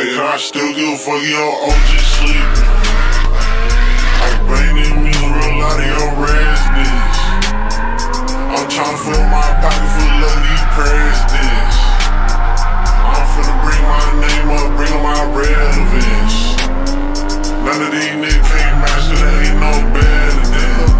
Hey, I still give a fuck, your OG sleeping. I bring this music real out of your residence. I'm tryna fill my pocket full of these presidents. I'm finna bring my name up, bring up my relevance. None of these niggas can't match it, they ain't no better than.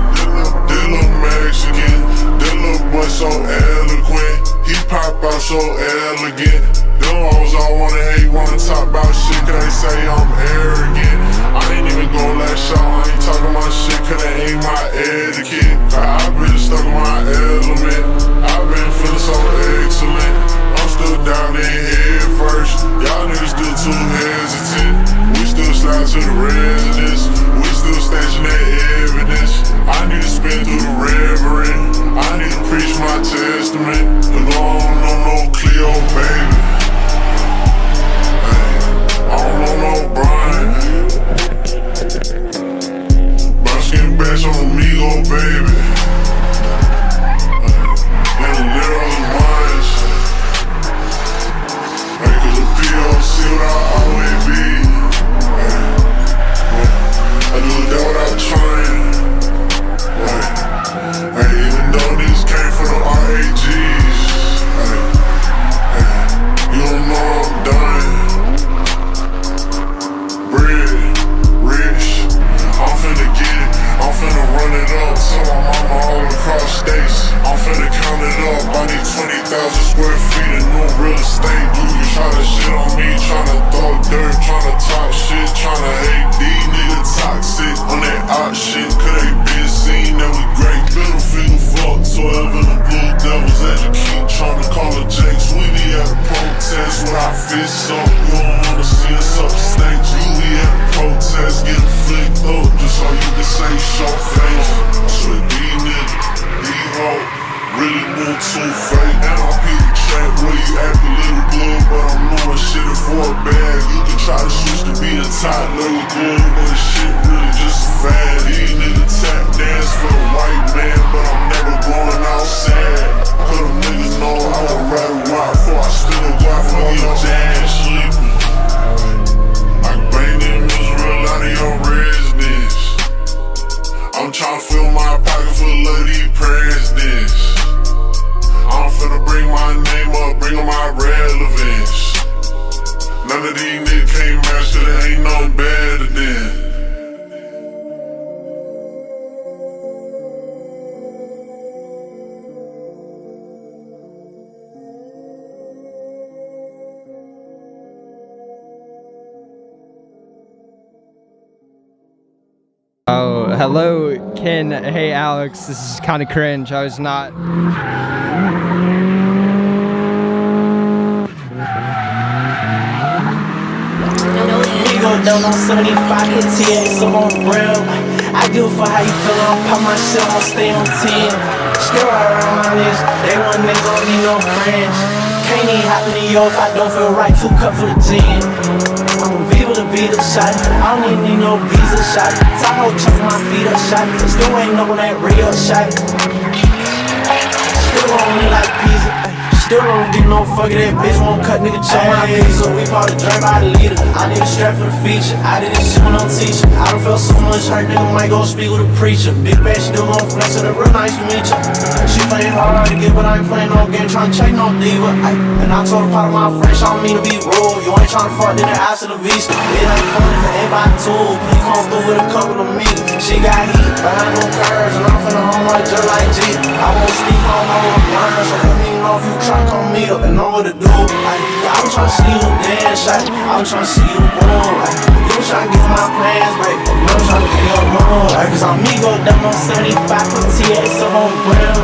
This little Mexican, this little boy so eloquent. He pop out so elegant. Them hoes all wanna hate, wanna talk about shit, cause they say I'm arrogant. I ain't even gon' lash out, I ain't talking my shit, cause that ain't my etiquette. Cause I've been stuck in my element, I've been feeling so excellent. I'm still down in head first, y'all niggas still too hesitant. We still slide to the residence, we still stashing that evidence. I need to spin through the reverend, I need to preach my testament. Cause I don't know no Cleo, baby. I don't know no Brian. Brown skin bash on Amigo, baby. And the lyrics minds. Hey, cause the POC what I always be. I do that without trying. Hey, even though these came from the RAGs. You don't know I'm dying. Bread, rich, I'm finna get it, I'm finna run it up. Tell my mama all across states, I'm finna count it up. I need 20,000 square feet of new real estate. You can try to shit on me, tryna throw dirt, tryna talk shit, tryna hate these niggas toxic on that out shit. Cause they been seen that we great. Middle finger fuck 12 in the Blue Devils as you keep tryna call it Jakes. We be at a protest with our fists up. You don't wanna see us up the stage. You be at a protest getting flicked up just so you can say short face. I swear these niggas, these hoes really move too fake. And I peep the trap where you act a little good, but I'm knowing shit it for a bag. You can try to switch to be the top little good, but the shit really just fad. These niggas tap dance for the white man, but I'm never going outside. Cause them niggas know I would rather wild before I spin a guy for your ass sleeping. I bring this music real out of your residence. I'm tryna fill my pocket full of these presidents. I'm finna bring my name up, bring up my relevance. None of these niggas can't match, cause they ain't no better than. Oh, hello, Ken. Hey, Alex. This is kind of cringe. I was not. We go down on 75 KTA, so on real. I give a fuck how you feel, I'll pop my shit, I'll stay on 10. Still right around my niggas, they want niggas, don't need no friends. Can't even hop in the yo if I don't feel right, 2 cups for the gin. I'm a Viva the Vita shot, I don't even need no visa shot. Tahoe chuck my feet up shot, still ain't know when that real shot. Still on me like pizza. Still don't give no fuck that bitch won't cut nigga check my piece. So we bought a drink by the leader. I need a strap for the feature. I did this shit with no teacher. I done felt so much hurt, nigga might go speak with a preacher. Big bad, she still gon' flex it, real nice to meet you. She playing hard to get, but I ain't playing no game, tryna check no diva. And I told a part of my friends, I don't mean to be rude. You ain't tryna fuck, then the ass of the vista. It ain't funny for everybody too. Please come through with a couple of me. She got heat behind no curves, and I'm finna home like just like G. I won't speak on no burn, so let me know if you try. Come meet up and know what to do. I was tryna see you dance, shot. I was tryna see you boom. You was tryna get my plans, babe. I was tryna get your room. Cause I'm me go down on 75 for TA, so on real.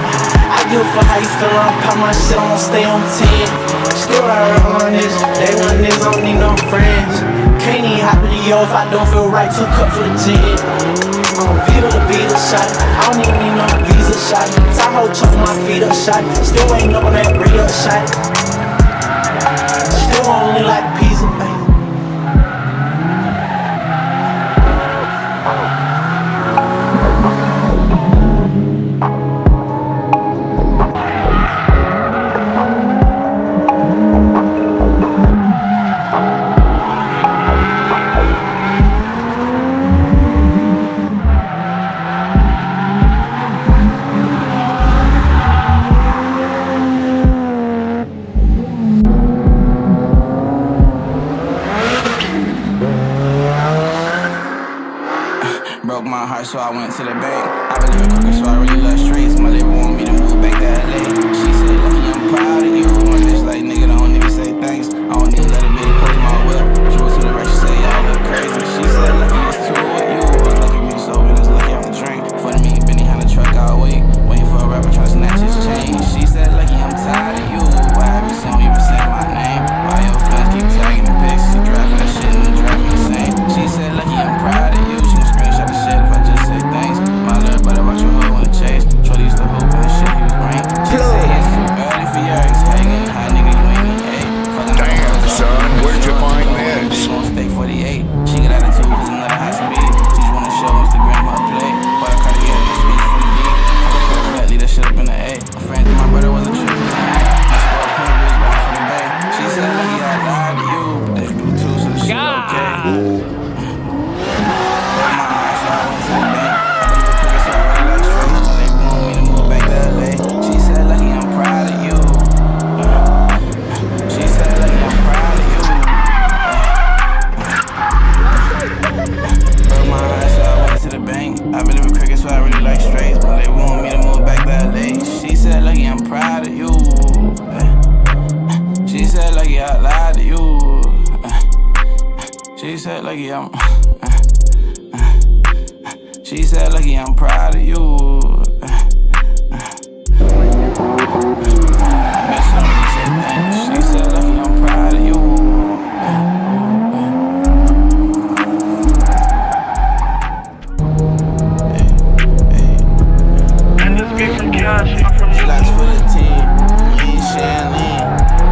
I give a fuck how you feel, I'm pop my shit, I'm gon' stay on 10. Still right around my niggas, they want niggas, don't need no friends. Can't even hop in the yo if I don't feel right, 2 cups for the gin. I'm a Viva the Vita shot, I don't even need no visa shot. Tahoe chuck my feet up shot, still ain't know when that real shot. Still only like pizza, baby. heart, so I went to the bank. I been living crooked, so I really love streets. My label want me to move back to LA. She said, lucky I'm proud of you. My bitch like, nigga, don't even say thanks. I don't need let a bitch close my whip. Drew to the rest, she say, y'all look crazy. She said, lucky it's two with you. Was lucky me sober, just lucky off the drink. For me, Benny had a truck all week. Waiting for a rapper trying to snatch his chain. She said, lucky I'm tired of you. Why have you seen me even saying my name? Why your friends keep tagging the pics? She driving that shit and it drive me insane. She said, lucky I'm proud of you. She gon' screenshot the shit if I just say thanks. My little brother watch your hood wanna chase. Shorty used to hoop and the shit he was bring. She said, it's too early for your ex hanging. High nigga, you ain't even eight. Damn, son, where'd you find this? She gon' stay 48. She got attitude with another high speed. She just wanna show Instagram her play. But I kinda get this bitch from the D. Leave that shit up in the A. My friend thought my brother was a trick. I scored 100 bitch back from the bay. She said, lucky I lied to you. But they do too, so the shit okay. Broke my heart, so I went to the bank. I been living crooked, so I really like straight. My label want me to move back to LA. She said, lucky I'm proud of you. She said, lucky I'm proud of you. Broke my heart, so I went to the bank. I been living crooked, so I really like straight. My label want me to move back to LA. She said, lucky I'm proud of you. She said, lucky I lied to you. She said, lucky I'm. She said, lucky I'm proud of you. Bitch, don't really say thanks. She said, lucky I'm proud of you. Relax for the team, me and Shanley.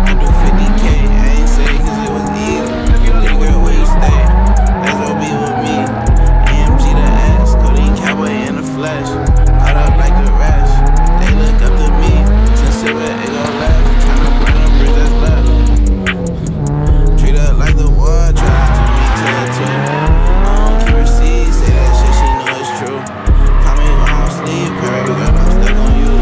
I do 50K, I ain't say it cause it was easy. Little girl, where you stay? That's what be with me. AMG the S, codeine cowboy in the flesh. Caught up like the rest. They look up to me, since it go left. Tryna burn a bridge that's left. Treat her like the war, try to turn me to a two. I don't keep receipts, say that shit, she know it's true. Call me while I'm asleep, girl, I'm stuck on you.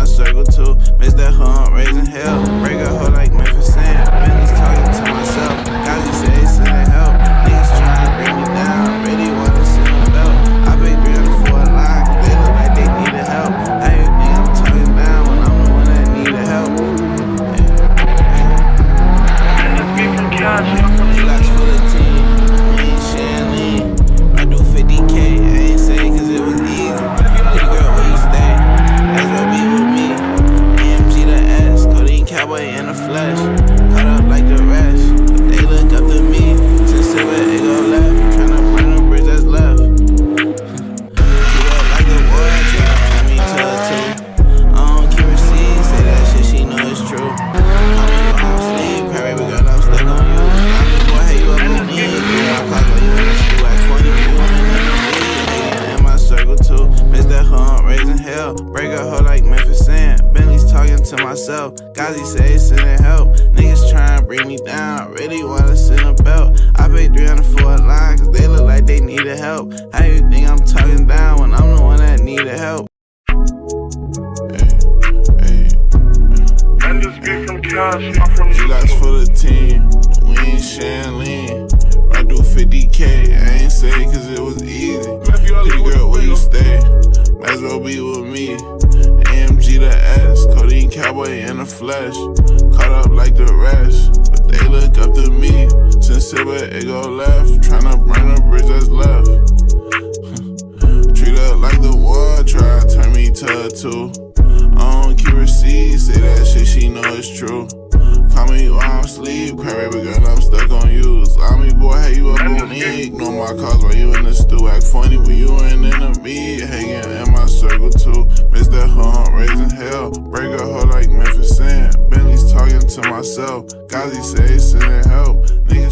Circle two, miss that hump, raising hell. Break a hoe like Memphis Sam. Bentley's talking to myself. Gazi say sending help. Niggas trying to bring me down. Really wanna send a belt. I paid 300 for a line, cause they look like they needed help. How you think I'm talking down when I'm the one that needed help? Relax for the team, me and Shanley. I do 50K, I ain't say it cause it was easy. Little girl, where you stay? That's what be with me. AMG the S, codeine cowboy in the flesh. Caught up like the rest. They look up to me. Since it go left. Tryna burn a bridge that's left. Treat up like the war, tryna turn me to a two. I don't keep receipts, say that shit, she know it's true. Call me while I'm asleep, cry baby girl, I'm stuck on you. I'm the boy, hey, you up with me. Give my clock while you in the school, act funny when you in the league. Hanging in my circle too. Miss that hump, raising hell. Break a hoe like Memphis Sam. Bentley's talking to myself. Gazi say sending help. Niggas trying to bring me down. Really wanna send a belt. I paid 300 for a line, cause they look like they needed help. How you think I'm talking down when I'm the one that needed help? Relax for the team, we ain't sharing lean. I do 50K, I ain't say it cause it was easy. Little girl, where you stay? Might as well be with me. AMG the S, codeine cowboy in the flesh. Caught up like the rest, but they look up to me. Since it go left, tryna burn a bridge that's left. Treat her like the war, try to turn me to a two. I don't keep receipts, say that shit, she know it's true. Call me while I'm asleep, cry baby girl, I'm stuck on you. Slimy boy, hey, you up on me. Ignore my calls while you in the stew. Act funny when you in the beat. Hanging in my circle too. Miss that hump, raising hell. Break a hoe like Memphis Sam. Bentley's talking to myself. Gazi say sending help. Niggas